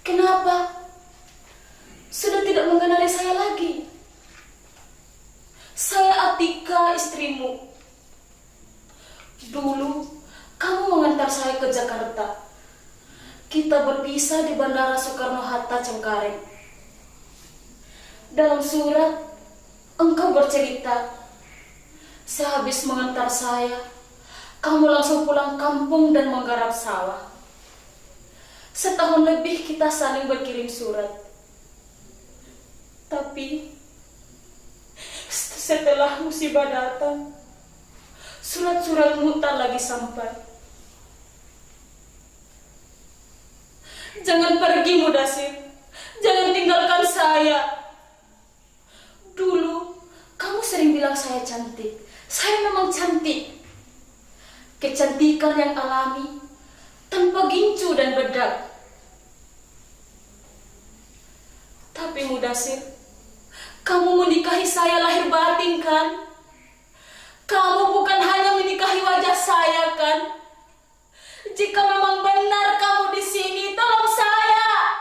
Kenapa? Sudah tidak mengenali saya lagi. Saya Atika, istrimu. Dulu, kamu mengantar saya ke Jakarta. Kita berpisah di Bandara Soekarno-Hatta, Cengkareng. Dalam surat, engkau bercerita, sehabis mengantar saya, kamu langsung pulang kampung dan menggarap sawah. Setahun lebih kita saling berkirim surat. Tapi setelah musibah datang, surat-suratmu tak lagi sampai. Jangan pergi, Mudasir. Jangan tinggalkan saya. Dulu, kamu sering bilang saya cantik. Saya memang cantik. Kecantikan yang alami, tanpa gincu dan bedak. Tapi Mudasir, kamu menikahi saya lahir batin kan? Kamu bukan hanya menikahi wajah saya kan? Jika memang benar kamu di sini, tolong saya.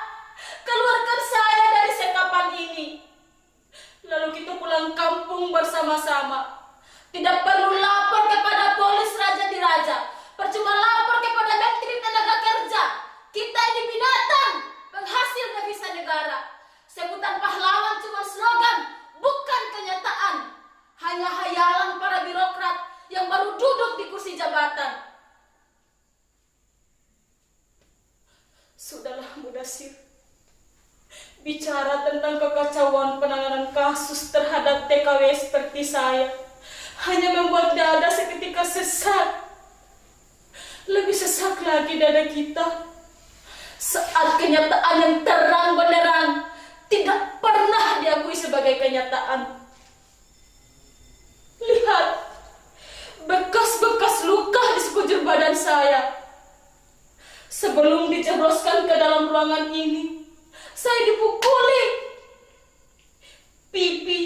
Keluarkan saya dari sekapan ini. Lalu kita pulang kampung bersama-sama. Tidak perlu lapor kepada polis Raja di Raja. Percuma lapor kepada Menteri Tenaga Kerja. Kita ini binatang, penghasil devisa negara. Sebutan pahlawan cuma slogan, bukan kenyataan. Hanya hayalan para birokrat yang baru duduk di kursi jabatan. Sudahlah, Mudasir. Bicara tentang kekacauan penanganan kasus terhadap TKW seperti saya hanya membuat dada seketika sesak. Lebih sesak lagi dada kita saat kenyataan yang terang benderang tidak pernah diakui sebagai kenyataan. Lihat, bekas-bekas luka di sekujur badan saya. Sebelum dijebloskan ke dalam ruangan ini, saya dipukuli. Pipi,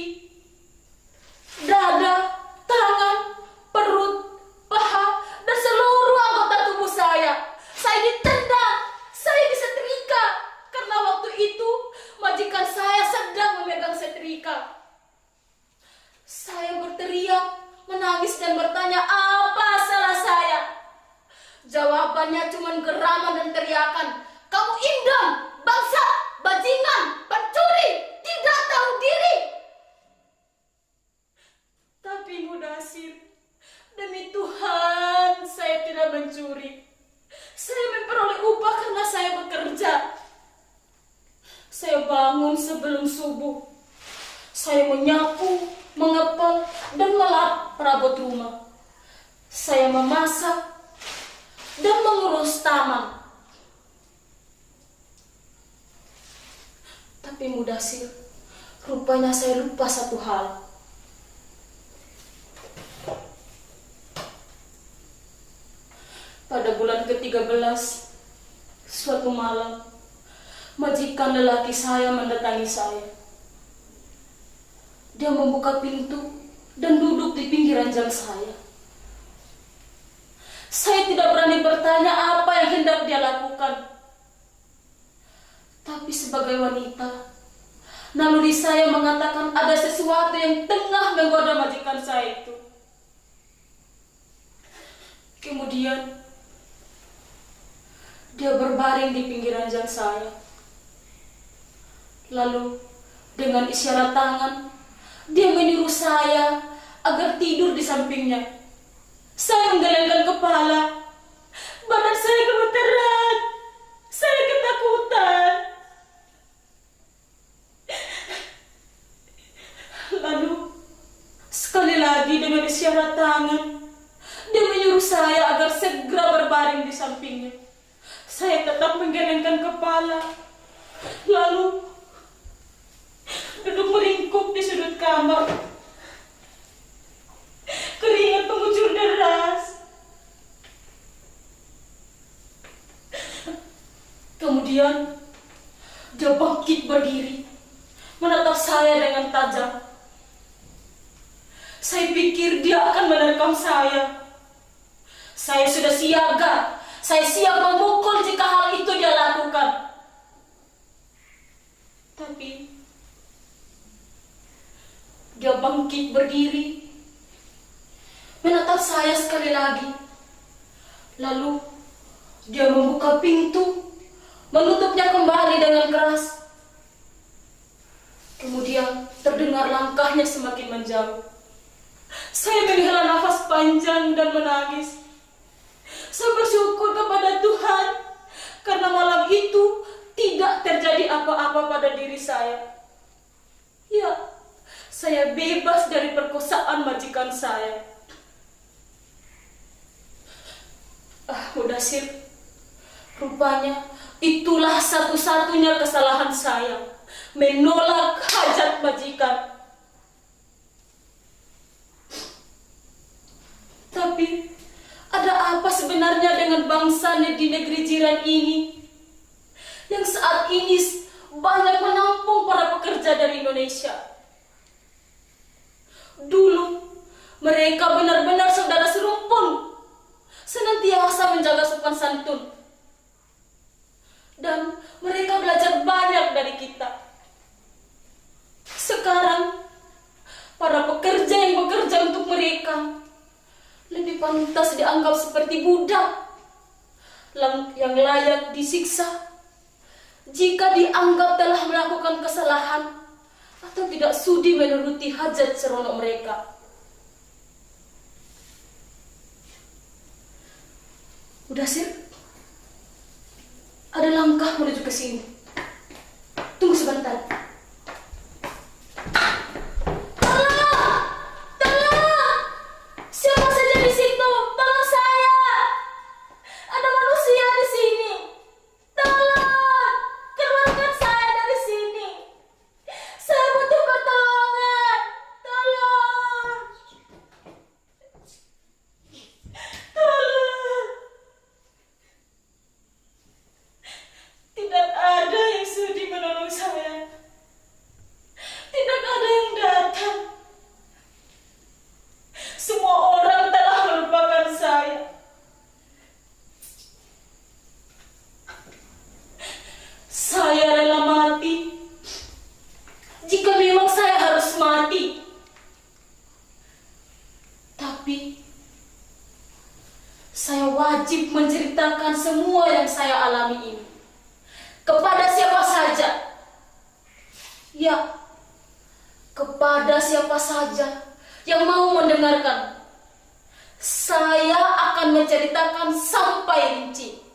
dada, tangan, perut, paha, dan seluruh anggota tubuh saya. Saya ditendang, saya disetrika. Karena waktu itu, majikan saya sedang memegang setrika. Saya berteriak, menangis dan bertanya apa salah saya. Jawabannya cuma geraman dan teriakan. Kamu indam, bangsa, bajingan, pencuri, tidak tahu diri. Tapi Mudasir, demi Tuhan saya tidak mencuri. Saya memperoleh upah karena saya bekerja. Saya bangun sebelum subuh. Saya menyapu, mengepel, dan melap perabot rumah. Saya memasak dan mengurus taman. Tapi Mudasir, rupanya saya lupa satu hal. Pada bulan ke-13, suatu malam, majikan lelaki saya mendatangi saya. Dia membuka pintu dan duduk di pinggiran jam saya. Saya tidak berani bertanya apa yang hendak dia lakukan. Tapi sebagai wanita, naluri saya mengatakan ada sesuatu yang tengah menggoda majikan saya itu. Kemudian, dia berbaring di pinggiran jam saya. Lalu, dengan isyarat tangan, dia menyuruh saya agar tidur di sampingnya. Saya menggelengkan kepala. Badan saya gemeteran. Saya ketakutan. Lalu, sekali lagi dengan isyarat tangan, dia menyuruh saya agar segera berbaring di sampingnya. Saya tetap menggelengkan kepala. Lalu, duduk meringkuk di sudut kamar. Keringat mengucur deras. Kemudian, dia bangkit berdiri, menatap saya dengan tajam. Saya pikir dia akan menerkam saya. Saya sudah siaga. Saya siap memukul jika hal itu dia lakukan. bangkit berdiri, menatap saya sekali lagi. Lalu dia membuka pintu, menutupnya kembali dengan keras. Kemudian terdengar langkahnya semakin menjauh. Saya menghela nafas panjang dan menangis. Saya bersyukur kepada Tuhan karena malam itu tidak terjadi apa-apa pada diri saya. Ya, saya bebas dari perkosaan majikan saya. Mudasir, rupanya itulah satu-satunya kesalahan saya, menolak hajat majikan. Tapi ada apa sebenarnya dengan bangsa di negeri jiran ini yang saat ini banyak menampung para pekerja dari Indonesia? Dulu mereka benar-benar saudara serumpun, senantiasa menjaga sopan santun, dan mereka belajar banyak dari kita. Sekarang para pekerja yang bekerja untuk mereka lebih pantas dianggap seperti budak yang layak disiksa jika dianggap telah melakukan kesalahan atau tidak sudi menuruti hajat seronok mereka. Mudasir, ada langkah menuju ke sini. Tunggu sebentar. Saya wajib menceritakan semua yang saya alami ini kepada siapa saja. Ya, kepada siapa saja yang mau mendengarkan. Saya akan menceritakan sampai rinci.